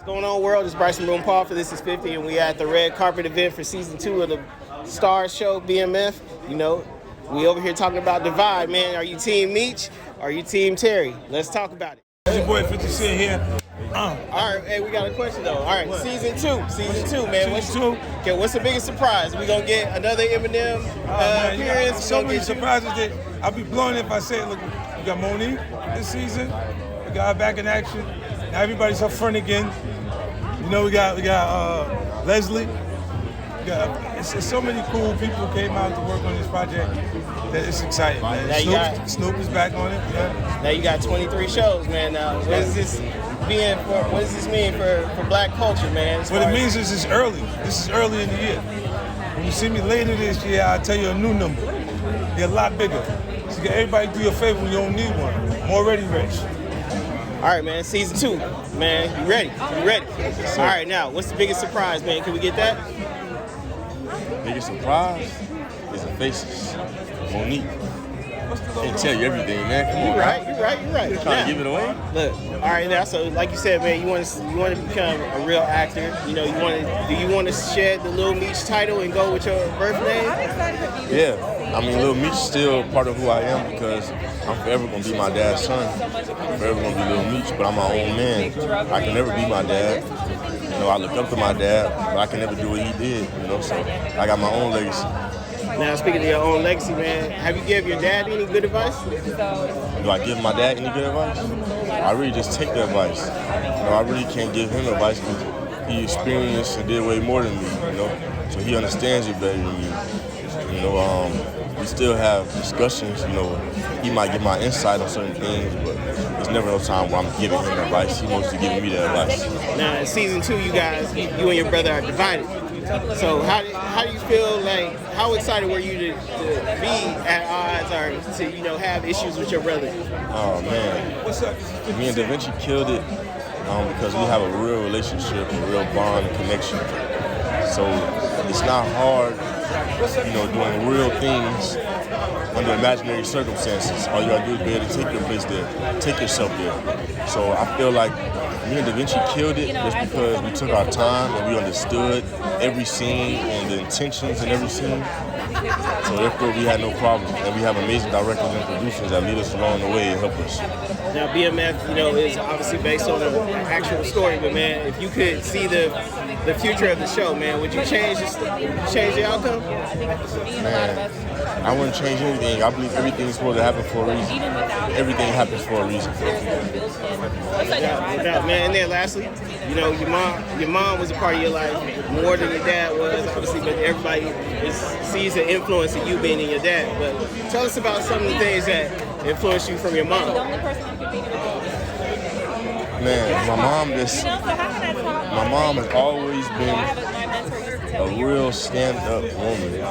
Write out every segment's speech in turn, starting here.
going on, world? It's Bryson Paul for This Is 50, and we at the red carpet event for season 2 of the Starz show BMF. You know, we over here talking about divide, man. Are you team Meech? Are you team Terry? Let's talk about it. It's your boy 50 Cent here. All right, hey, we got a question though. All right, what? Season two, man. What's the biggest surprise? We gonna get another Eminem appearance? So many surprises that I'll be blown if I say, look, we got Monique this season. We got her back in action. Now everybody's up front again. You know, we got Leslie. It's so many cool people came out to work on this project that it's exciting, man. Snoop is back on it. Yeah. Now you got 23 shows, man. Now what does this mean for black culture, man? What it means is it's early. This is early in the year. When you see me later this year, I'll tell you a new number. They're a lot bigger. So get everybody do you a favor when you don't need one. I'm already rich. All right, man. Season 2, man. You ready? You ready? All right, now what's the biggest surprise, man? Can we get that? Biggest surprise is the faces. Monique. Can't tell you everything, man. Come on. You're right. You're trying to give it away? Look, all right now. So, like you said, man, you want to become a real actor. You know, do you want to shed the Lil Meech title and go with your birth name? Yeah. I mean, Lil Meech is still part of who I am because I'm forever gonna be my dad's son. I'm forever gonna be Lil Meech, but I'm my own man. I can never be my dad. You know, I look up to my dad, but I can never do what he did. You know, so I got my own legacy. Now, speaking of your own legacy, man, have you given your dad any good advice? Do I give my dad any good advice? I really just take the advice. You know, I really can't give him advice because he experienced and did way more than me, you know? So he understands it better than me. You know, we still have discussions, you know. He might give my insight on certain things, but there's never no time where I'm giving him advice. He mostly giving me the advice. Now, in season 2, you and your brother are divided. So how do you feel, like, how excited were you to be at odds or to, you know, have issues with your brother? Oh, man. Me and Da Vinci killed it because we have a real relationship, a real bond and connection. So it's not hard, you know, doing real things under imaginary circumstances. All you gotta do is be able to take your place there, take yourself there. So I feel like me and Da Vinci killed it just because we took our time and we understood every scene and the intentions in every scene. So therefore we had no problem. And we have amazing directors and producers that lead us along the way and help us. Now BMF, you know, is obviously based on an actual story, but man, if you could see the future of the show, man, would you change the outcome? Man, I wouldn't change anything. I believe everything's supposed to happen for a reason. Everything happens for a reason. Yeah, man. And then lastly, you know, your mom was a part of your life more than your dad was, obviously, but everybody sees the influence of you being in your dad. But tell us about some of the things that influenced you from your mom. Man, my mom has always been a real stand-up woman.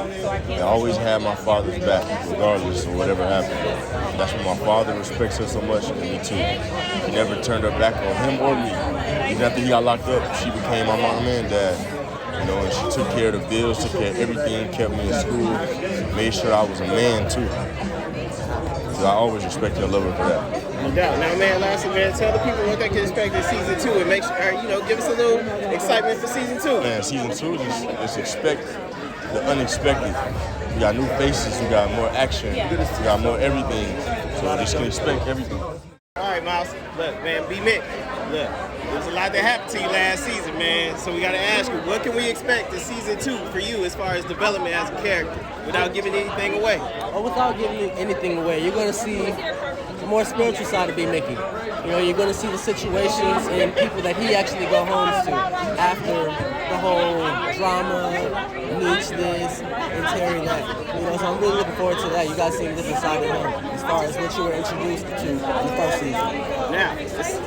I always had my father's back, regardless of whatever happened. That's why my father respects her so much, and me too. He never turned her back on him or me. Even after he got locked up, she became my mom and dad. You know, and she took care of the bills, took care of everything, kept me in school, made sure I was a man too. So I always respect her and love her for that. No doubt. Now, man, lastly, man, tell the people what they can expect in season 2 and make sure, you know, give us a little excitement for season 2. Man, season 2, just expect the unexpected. We got new faces, we got more action, we got more everything. So just can expect everything. All right, Myles. Look, man, B-Mickie. Look, there's a lot that happened to you last season, man. So we got to ask you, what can we expect in season 2 for you as far as development as a character, without giving anything away? Well, without giving anything away, you're going to see the more spiritual side of B-Mickie. You know, you're going to see the situations and people that he actually go home to after the whole drama, Meech this, and Terry that. You know, so I'm really looking forward to that. You guys see a different side of him as far as what you were introduced to in the first season. Now,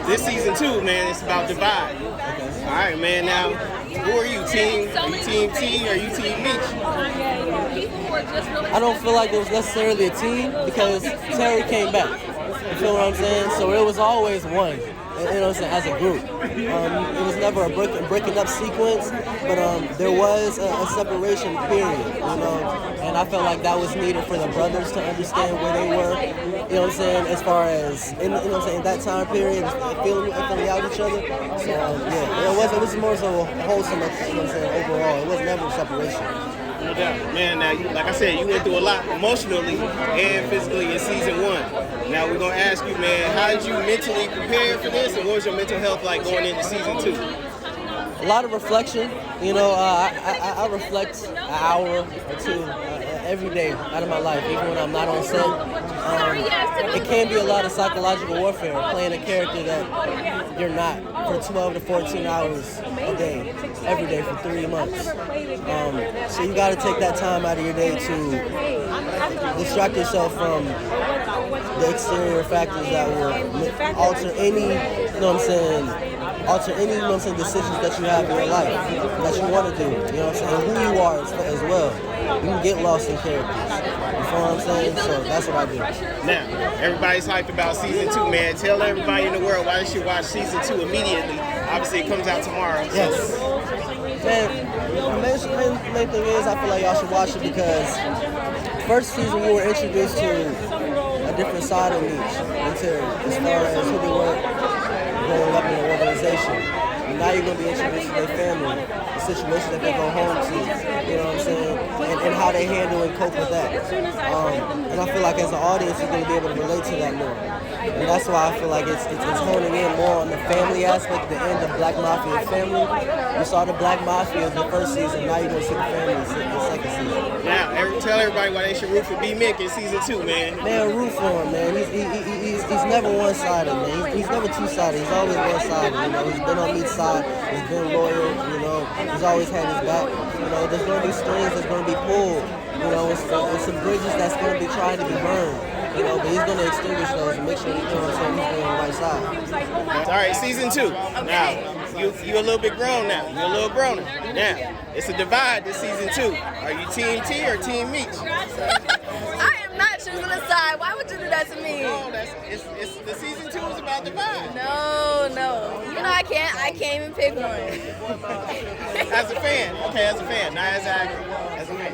this season 2, man, it's about divide. Okay. All right, man. Now, who are you? Are you team T or are you team Meech? I don't feel like it was necessarily a team because Terry came back. You feel what I'm saying? So it was always one. you know what I'm saying, as a group. It was never a breaking up sequence, but there was a separation period, you know, and I felt like that was needed for the brothers to understand where they were, you know what I'm saying, as far as, you know what I'm saying, in that time period, feeling out each other. So, yeah, it was more so wholesome, you know what I'm saying, overall. It was never a separation. No doubt. Man, now, like I said, you went through a lot emotionally and physically in season 1. Now, we're going to ask you, man, how did you mentally prepare for this, and what was your mental health like going into season 2? A lot of reflection. You know, I reflect an hour or two every day out of my life, even when I'm not on set. It can be a lot of psychological warfare, playing a character that you're not for 12 to 14 hours a day, every day for 3 months. So you got to take that time out of your day to distract yourself from the exterior factors that will alter any, you know what I'm saying, decisions that you have in your life, that you want to do, you know what I'm saying, and who you are as well. You can get lost in characters. You feel what I'm saying? So that's what I do. Now, everybody's hyped about season 2, man. Tell everybody in the world why they should watch season 2 immediately. Obviously, it comes out tomorrow. So. Yes. Man, the main thing is I feel like y'all should watch it because first season we were introduced to a different side of Meech, as far as who they were growing up in the organization. And now you're going to be introduced to their family, the situation that they go home to, you know what I'm saying, and how they handle and cope with that. And I feel like as an audience, you're going to be able to relate to that more. And that's why I feel like it's honing in more on the family aspect, the end of Black Mafia family. You saw the Black Mafia in the first season, now you're going to see the family in the second season. Now, tell everybody why they should root for B-Mickie in season 2, man. Man, root for him, man. He's never one-sided, man. He's never two-sided. He's always one-sided, you know. He's been on Meech's side. He's been loyal, you know. He's always had his back. You know, there's going to be strings that's going to be pulled. You know, it's some bridges that's going to be trying to be burned. You know, but he's going to extinguish those and make sure he's on the right side. All right, season 2. Now, you're a little bit grown now. You're a little growner. Now, it's a divide this season 2. Are you Team T or Team Meech? I am not choosing a side. Why would you do that to me? No, it's the season 2 is about divide. No. You know I can't even pick one. As a fan, okay, as a fan, not as an actor, as a fan.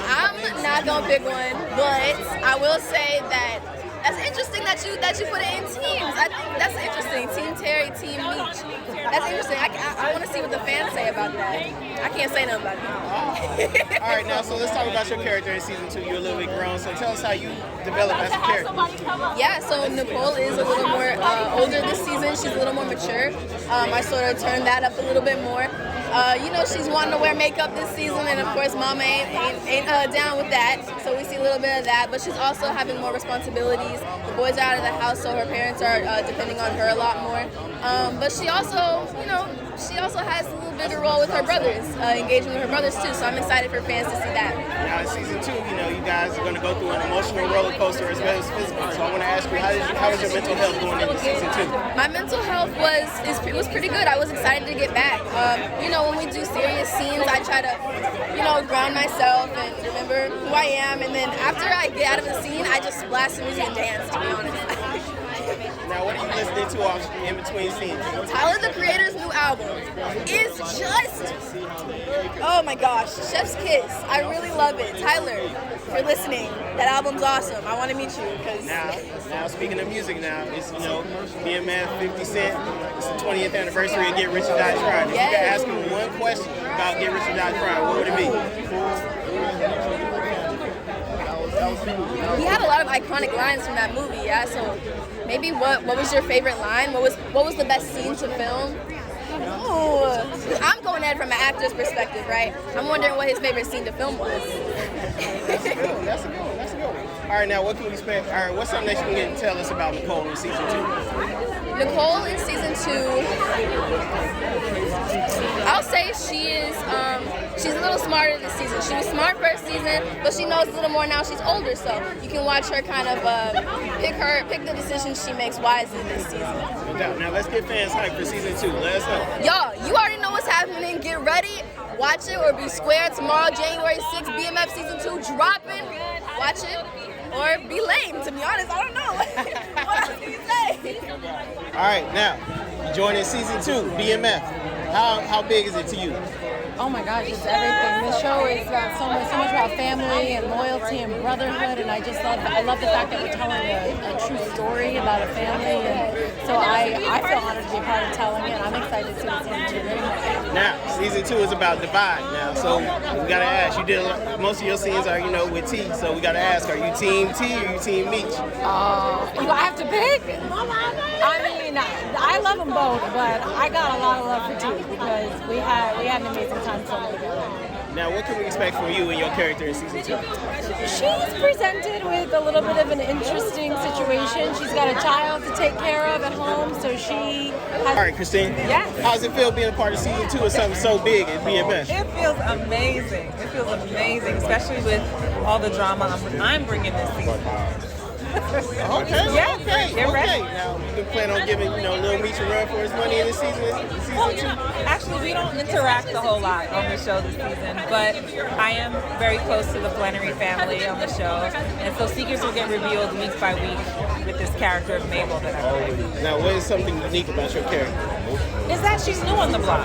I'm not gonna pick one, but I will say that that's interesting that you put it in teams. I think that's interesting. Team Terry, Team Meech. That's interesting. I want to see what the fans say about that. I can't say nothing about it. All right, now, so let's talk about your character in season 2. You're a little bit grown, so tell us how you develop as a character. Yeah, so Nicole is a little more older this season. She's a little more mature. I sort of turned that up a little bit more. You know, she's wanting to wear makeup this season, and of course, Mama ain't down with that. So we see a little bit of that. But she's also having more responsibilities. The boys are out of the house, so her parents are depending on her a lot more. But she also, you know, has a little bigger role with her brothers, engaging with her brothers too. So I'm excited for fans to see that. Now in season 2, you know, you guys are going to go through an emotional roller coaster as well as physical. So I want to ask you, how was your mental health going into season 2? My mental health was pretty good. I was excited to get back. You know, when we do serious scenes, I try to, you know, ground myself and remember who I am. And then after I get out of the scene, I just blast the music and dance, to be honest. Now, what are you listening to in between scenes? Tyler, the Creator's new album is just, oh my gosh, Chef's Kiss. I really love it. Tyler, if you're listening, that album's awesome. I want to meet you. Now, speaking of music now, it's, you know, BMF, 50 Cent, it's the 20th anniversary of Get Rich or Die Trying. If you could ask him one question about Get Rich or Die Trying, what would it be? He had a lot of iconic lines from that movie, yeah, so maybe what was your favorite line? What was the best scene to film? Ooh, I'm going at it from an actor's perspective, right? I'm wondering what his favorite scene to film was. That's a good one. All right, now what can we expect? All right, what's something that you can tell us about Nicole in season 2? Nicole in season 2, I'll say she's a little smarter this season. She was smart first season, but she knows a little more now. She's older, so you can watch her kind of pick the decisions she makes wisely this season. No doubt. Now let's get fans hyped for season 2. Let us know. Y'all, you already know what's happening. Get ready. Watch it or be square tomorrow, January 6th, BMF season 2 dropping. Watch it or be lame, to be honest. I don't know. What else can you say? All right, now you joining season 2, BMF. How big is it to you? Oh my gosh, it's everything. The show is about so much about family and loyalty and brotherhood, and I love the fact that we're telling a true story about a family, and so I feel honored to be a part of telling it. I'm excited to see what season 2 brings. Now, season 2 is about divide now, so we gotta ask. You did most of your scenes are with T, so we gotta ask: are you team T or you team Meech? Do I have to pick? I mean, I love them both, but I got a lot of love for T because we had an amazing time filming together. Now, what can we expect from you and your character in season 2? She's presented with a little bit of an interesting situation. She's got a child to take care of at home, so she has... All right, Christine. Yes. How does it feel being a part of season 2 of something so big as BMF? It feels amazing. It feels amazing, especially with all the drama I'm bringing this season. Okay. Get ready. Now, you can plan on giving, Lil Meech a run for his money in this season? Well, actually, we don't interact a whole lot on the show this season, but I am very close to the Flannery family on the show, and so secrets will get revealed week by week with this character of Mabel that I play. Now, what is something unique about your character? Is that she's new on the block.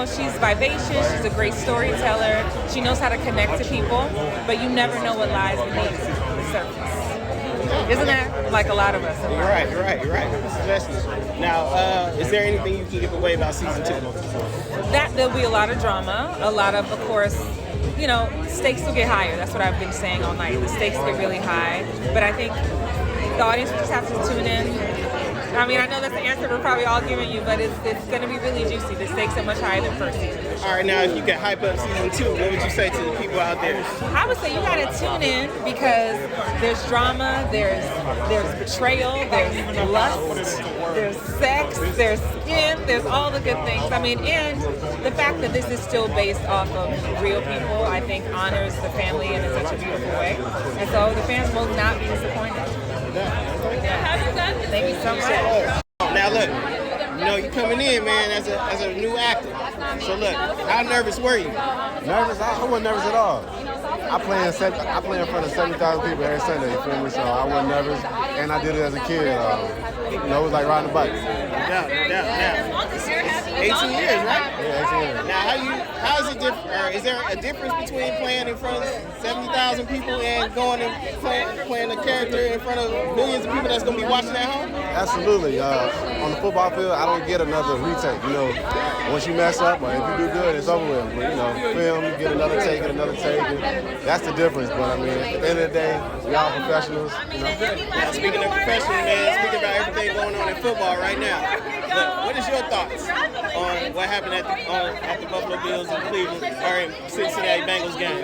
She's vivacious, she's a great storyteller, she knows how to connect to people, but you never know what lies beneath the surface. Isn't that like a lot of us? You're right. Now, is there anything you can give away about season 2? That there'll be a lot of drama, a lot of course, stakes will get higher. That's what I've been saying all night. The stakes get really high, but I think the audience will just have to tune in. I mean, I know that's the answer we're probably all giving you, but it's going to be really juicy. The stakes are much higher than first season. All right, now if you could hype up season 2, what would you say to the people out there? I would say you got to tune in because there's drama, there's betrayal, there's lust, there's sex, there's skin, there's all the good things. I mean, and the fact that this is still based off of real people, I think honors the family in such a beautiful way. And so the fans will not be disappointed. Thank you so much. Now look, you're coming in, man, as a new actor. So look, how nervous were you? Nervous? I wasn't nervous at all. I play in front of 70,000 people every Sunday, you feel me? So I wasn't nervous, and I did it as a kid. It was like riding a bike. Yeah. 18 years, right? Yeah, 18 years. Now, how is it different? Is there a difference between playing in front of 70,000 people and going and playing a character in front of millions of people that's going to be watching at home? Absolutely. On the football field, I don't get another retake. Once you mess up, or if you do good, it's over with. But film, you get another take, and that's the difference. But I mean, at the end of the day, we all professionals. Now, speaking of professionals, man, speaking about everything going on in football right now, look, what is your thoughts on what happened at the Buffalo Bills and Cleveland or Cincinnati Bengals game?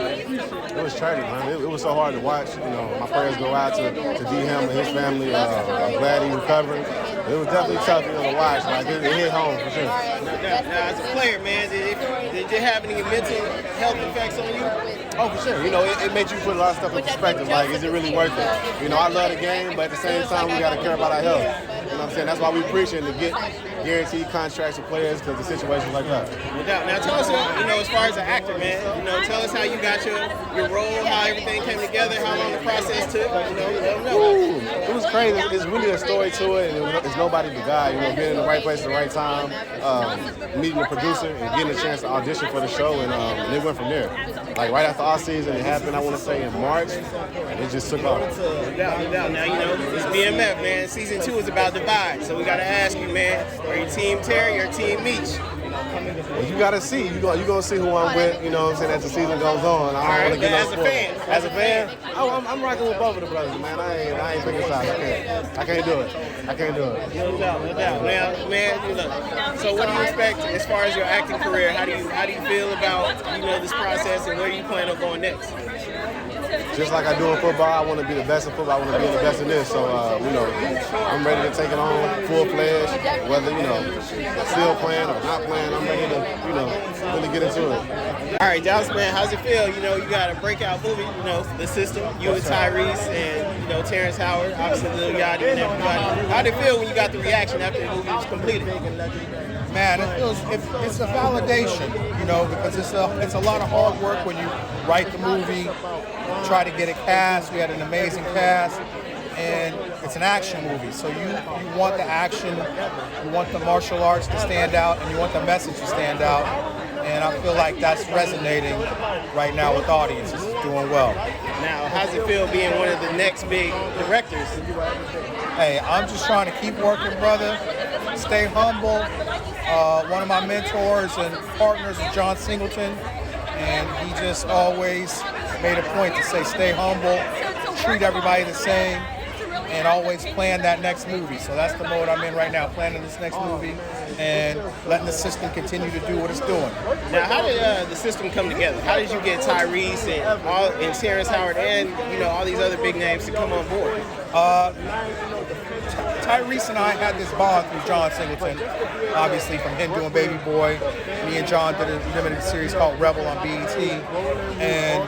It was tragic, man. It was so hard to watch. My prayers go out to D-Him and his family. I'm glad he's recovering. It was definitely tough, to watch. Like it hit home for sure. Now, as a player, man, did it have any mental health effects on you? Oh, for sure. It makes you put a lot of stuff in perspective. Like, is it really worth it? I love the game, but at the same time, we got to care about our health. You know what I'm saying? That's why we preaching to get guaranteed contracts with players because of situations like that. Now, tell us, as far as an actor, man, tell us how you got your role, how everything came together, how long the process took. It was crazy. There's really a story to it, and it's nobody but God. Being in the right place at the right time, meeting the producer, and getting a chance to audition for the show, and it went from there. Like right after our season, it happened. I want to say in March, and it just took off. No doubt. Now it's BMF, man. Season 2 is about divide, so we got to ask you, man, are you Team Terry or Team Meech? Well, you got to see. You're going to see who I'm with, as the season goes on. I don't want to get no spoilers. As a fan? I'm rocking with both of the brothers, man. I ain't picking sides. I can't do it. No doubt. Now, man, look. So what do you expect as far as your acting career? How do you feel about, this process, and where do you plan on going next? Just like I do in football, I want to be the best in football. I want to be the best in this. So, I'm ready to take it on full-fledged, whether, still playing or not playing. I'm ready to, really get into it. All right, Dallas, man, how's it feel? You got a breakout movie, The System, you and Tyrese and, Terrence Howard, obviously Lil Yachty and everybody. How did it feel when you got the reaction after the movie was completed? Man, it's a validation, because it's a lot of hard work when you write the movie, try to get it cast. We had an amazing cast, and it's an action movie. So you want the action, you want the martial arts to stand out, and you want the message to stand out. And I feel like that's resonating right now with audiences. It's doing well. Now, how's it feel being one of the next big directors? Hey, I'm just trying to keep working, brother. Stay humble. One of my mentors and partners is John Singleton, and he just always made a point to say stay humble, treat everybody the same, and always plan that next movie. So that's the mode I'm in right now, planning this next movie and letting the system continue to do what it's doing. Now, how did the system come together? How did you get Tyrese and Terrence Howard and all these other big names to come on board? Tyrese and I had this bond through John Singleton, obviously from him doing Baby Boy. Me and John did a limited series called Rebel on BET, and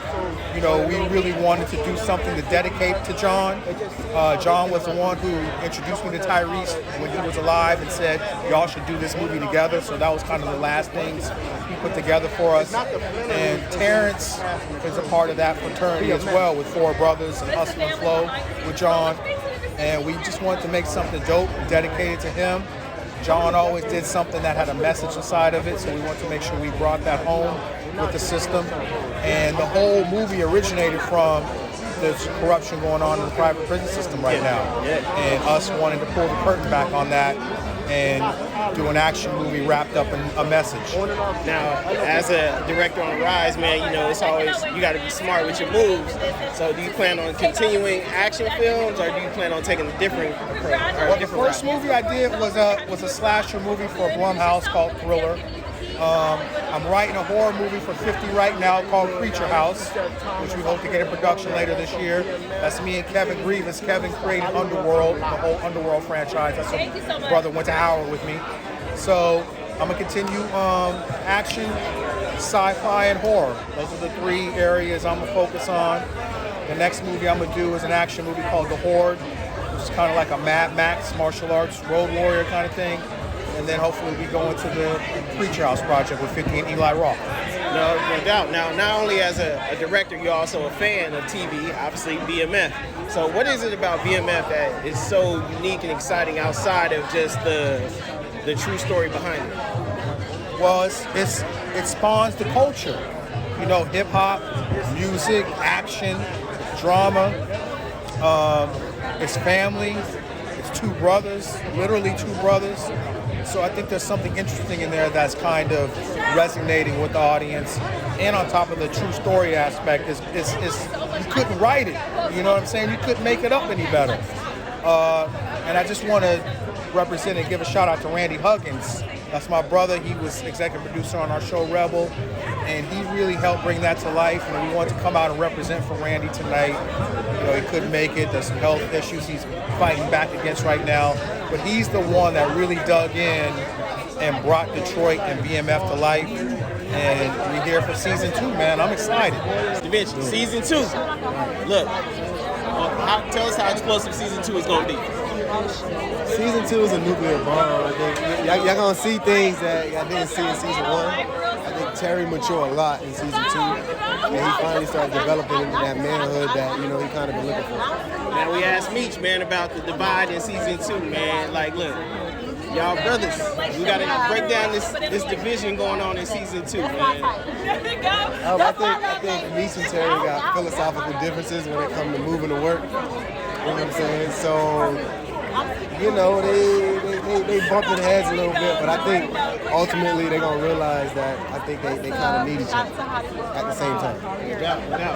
we really wanted to do something to dedicate to John. John was the one who introduced me to Tyrese when he was alive and said, y'all should do this movie together. So that was kind of the last things he put together for us. And Terrence is a part of that fraternity as well, with Four Brothers and Hustle and Flow with John. And we just wanted to make something dope and dedicated to him. John always did something that had a message inside of it, so we wanted to make sure we brought that home with the system. And the whole movie originated from there's corruption going on in the private prison system right now. And us wanting to pull the curtain back on that and do an action movie wrapped up in a message. Now, as a director on the rise, man, it's always, you got to be smart with your moves. So do you plan on continuing action films, or do you plan on taking a different approach? Well, the first movie I did was a slasher movie for Blumhouse called Thriller. I'm writing a horror movie for 50 right now called Creature House, which we hope to get in production later this year. That's me and Kevin Grievous. Kevin created Underworld, the whole Underworld franchise. That's what my brother went to Howard with me. So I'm going to continue action, sci-fi, and horror. Those are the three areas I'm going to focus on. The next movie I'm going to do is an action movie called The Horde, which is kind of like a Mad Max martial arts road warrior kind of thing. And then hopefully we go into the Creature House project with 50 and Eli Roth. No doubt. Now, not only as a director, you're also a fan of TV, obviously BMF. So what is it about BMF that is so unique and exciting outside of just the true story behind it? Well, it spawns the culture. Hip-hop, music, action, drama. It's family. It's two brothers, literally two brothers. So I think there's something interesting in there that's kind of resonating with the audience. And on top of the true story aspect, is you couldn't write it. You know what I'm saying? You couldn't make it up any better. And I just want to represent and give a shout out to Randy Huggins. That's my brother. He was executive producer on our show Rebel, and he really helped bring that to life. And we wanted to come out and represent for Randy tonight. He couldn't make it. There's some health issues he's fighting back against right now. But he's the one that really dug in and brought Detroit and BMF to life. And we're here for season 2, man. I'm excited. DaVinci, season 2. Look, tell us how explosive season 2 is going to be. Season 2 is a nuclear bomb. I think y'all gonna see things that y'all didn't see in season 1. I think Terry matured a lot in season 2, and he finally started developing into that manhood that he kind of been looking for. Now we asked Meech, man, about the divide in season 2, man. Like, look, y'all brothers, we gotta break down this division going on in season 2, man. I think Meech and Terry got philosophical differences when it comes to moving to work. You know what I'm saying? So. They bumping heads a little bit, but I think ultimately they're gonna realize that I think they kind of need each other at the same time.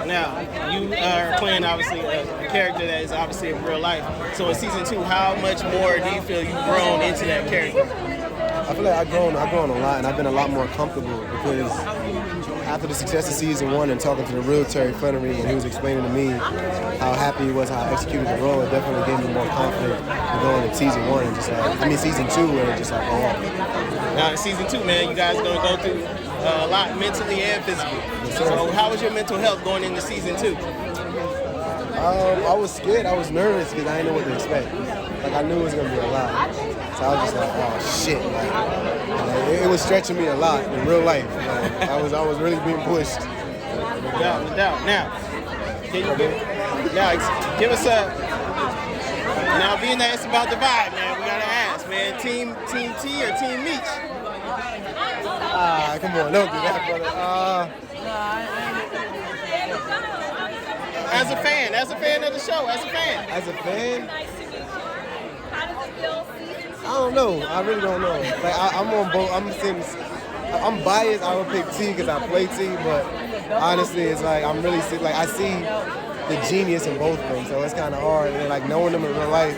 Now, you are playing obviously a character that is obviously in real life. So in season 2, how much more do you feel you've grown into that character? I feel like I've grown a lot, and I've been a lot more comfortable because after the success of season 1 and talking to the real Terry Flannery, and he was explaining to me how happy he was, how I executed the role, it definitely gave me more confidence to go into season 1 and season 2, where it just go off. Now in season 2, man, you guys are gonna go through a lot mentally and physically. Yes, sir. So how was your mental health going into season 2? I was scared. I was nervous because I didn't know what to expect. Like I knew it was gonna be a lot, so I was just like, oh shit! Like it was stretching me a lot in real life. Like, I was really being pushed. No doubt. Now, can you give us now being that it's about the vibe, man, we gotta ask, man, Team T or Team Meech? Come on, don't do that, brother. As a fan of the show, as a fan. As a fan, I don't know. I really don't know. Like I'm on both. I'm biased. I would pick T because I play T, but honestly, it's like I'm really I see the genius in both of them, so it's kind of hard. And like knowing them in real life,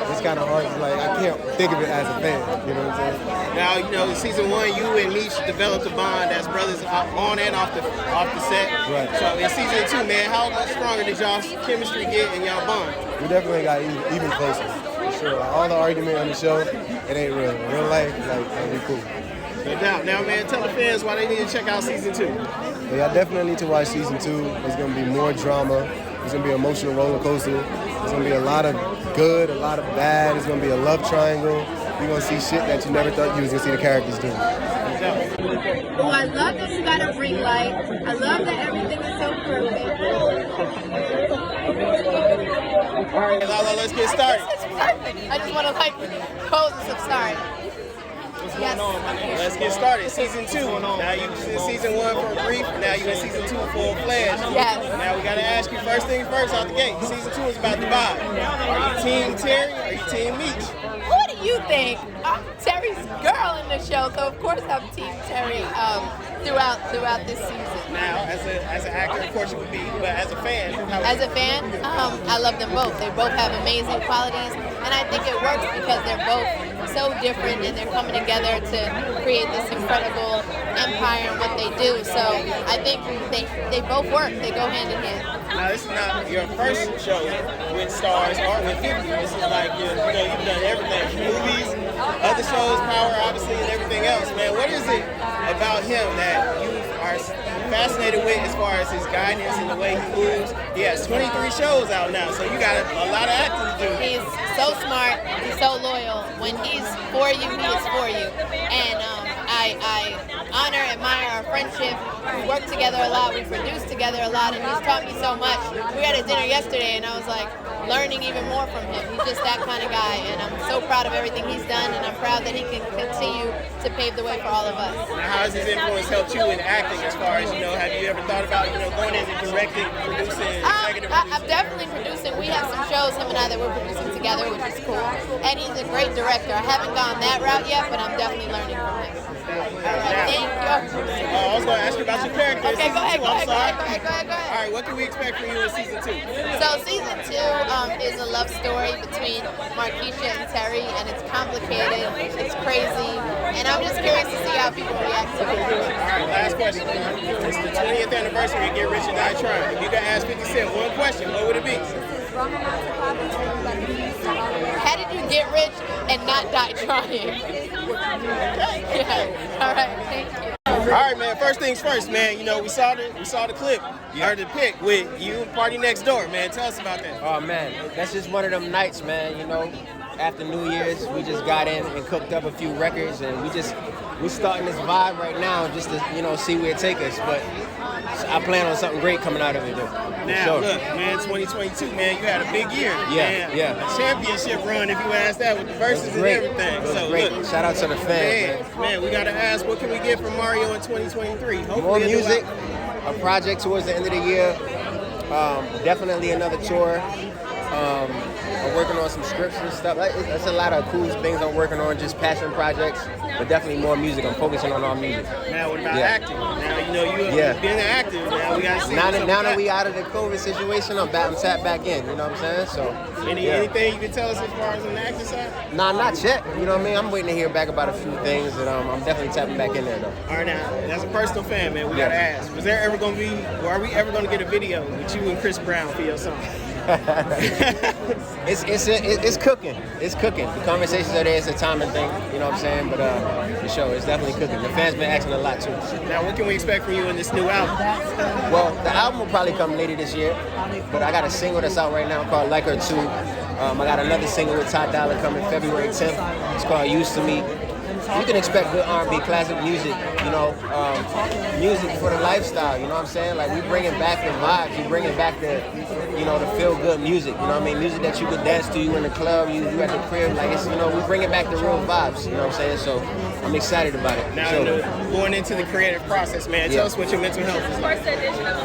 it's kind of hard. Like I can't think of it as a fan. You know what I'm saying? Now you know season 1, you and Meech developed a bond as brothers on and off the set. Right. So in season 2, man, how much stronger did y'all's chemistry get in y'all bond? We definitely got even closer. For sure. Like, all the argument on the show, it ain't real. In real life, like we cool. No doubt. Now, man, tell the fans why they need to check out season 2. Yeah, I definitely need to watch season 2. There's gonna be more drama. There's gonna be an emotional roller coaster. There's gonna be a lot of good, a lot of bad. There's gonna be a love triangle. You're gonna see shit that you never thought you was gonna see the characters do. Oh, I love that you got a ring light. I love that everything is so perfect. All right, LaLa, let's get started. This is perfect. I just want to pose and some start. What's going on, my nigga? Let's get started. Season 2. Now you was in season 1 for a brief. Now you in season 2 full fledged. Yes. Now we gotta ask you first things first out the gate. Season 2 is about the vibe. Are you Team Terry or are you Team Meech? Who do you think? I'm Terry's girl in the show, so of course I'm Team Terry throughout this season. Now, as an actor, of course you would be, but as a fan, As a fan, I love them both. They both have amazing qualities, and I think it works because they're both so different and they're coming together to create this incredible empire in what they do. So I think they both work. They go hand in hand. Now, this is not your first show with Starz or with 50. This is like, you've done everything. Movies, other shows, Power, obviously, and everything else. Man, what is it about him that you are fascinated with as far as his guidance and the way he moves? He has 23 shows out now, so you got a lot of acting to do. He's so smart. He's so loyal. When he's for you, he is for you. And I honor, admire our friendship. We work together a lot. We produce together a lot, and he's taught me so much. We had a dinner yesterday, and I was like learning even more from him. He's just that kind of guy, and I'm so proud of everything he's done, and I'm proud that he can continue to pave the way for all of us. Now, how has his influence helped you in acting as far as, have you ever thought about, going into directing, producing, executive I'm producing? definitely producing. We have some shows, him and I, that we're producing together, which is cool. And he's a great director. I haven't gone that route yet, but I'm definitely learning from him. All right, thank you. I was going to ask you about your character. Okay, go ahead. All right, what can we expect from you in season 2? So season 2 is a love story between Markeisha and Terry, and it's complicated, it's crazy, and I'm just curious to see how people react to it. All right, last question. It's the 20th anniversary of Get Rich and Die Trying. If you could ask 50 Cent one question, what would it be? How did you get rich and not die trying? Yeah. All right, thank you. All right, man. First things first, man. We saw the clip, or the pic with you and Party Next Door, man. Tell us about that. Oh man, that's just one of them nights, man. After New Year's, we just got in and cooked up a few records, and we're starting this vibe right now, just to see where it take us. But I plan on something great coming out of it, though. Now, look, man, 2022, man, you had a big year. Yeah. A championship run, if you ask that, with the verses and everything. So, great. Look, shout out to the fans, man, we gotta ask, what can we get from Mario in 2023? Hopefully more music, a project towards the end of the year, definitely another tour. I'm working on some scripts and stuff. That's a lot of cool things I'm working on, just passion projects, but definitely more music. I'm focusing on all music. Now, what about acting? Now, you've been an actor. Now, we got to see. Now that we out of the COVID situation, I'm tapped back in. You know what I'm saying? So, anything you can tell us as far as on the acting side? Nah, not yet. You know what I mean? I'm waiting to hear back about a few things, and I'm definitely tapping back in there, though. All right, now, as a personal fan, man, we got to ask, are we ever going to get a video with you and Chris Brown for your song? It's cooking. It's cooking. The conversations are there. It's a timing thing. You know what I'm saying? But for sure, it's definitely cooking. The fans been asking a lot too. Now, what can we expect from you in this new album? Well, the album will probably come later this year. But I got a single that's out right now called Like Her Too. I got another single with Ty Dolla coming February 10th. It's called Used to Me. you can expect good R&B classic music, you know, music for the lifestyle, you know what I'm saying? Like, we bringing back the vibes, we bringing back the, you know, the feel-good music, you know what I mean? Music that you could dance to, you in the club, you at the crib, like, it's, you know, we bringing back the real vibes, you know what I'm saying? So I'm excited about it. Now, going into the creative process, man, tell us what your mental health is like.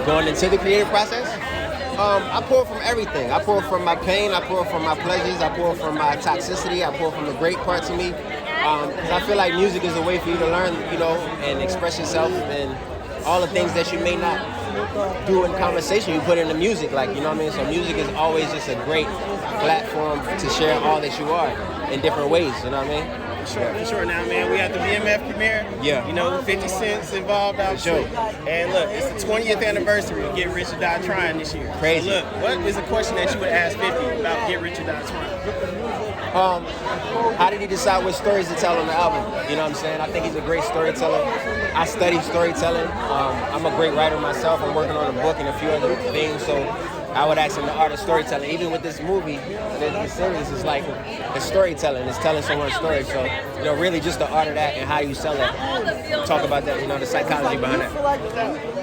Going into the creative process? I pour from everything. I pour from my pain, I pour from my pleasures, I pour from my toxicity, I pour from the great parts of me. Because I feel like music is a way for you to learn, you know, and express yourself and all the things that you may not do in conversation, you put into music, like, you know what I mean? So music is always just a great platform to share all that you are in different ways, you know what I mean? For sure. Now, man, we have the BMF premiere. Yeah. You know, 50 Cent's involved out sure. And look, it's the 20th anniversary of Get Rich or Die Trying this year. Crazy. So look, what is a question that you would ask 50 about Get Rich or Die Trying? How did he decide what stories to tell on the album? You know what I'm saying? I think he's a great storyteller. I study storytelling. I'm a great writer myself. I'm working on a book and a few other things, so I would ask him the art of storytelling. Even with this movie, the series is like it's storytelling. It's telling someone's story. So, you know, really just the art of that and how you sell it. Talk about that, you know, the psychology behind it.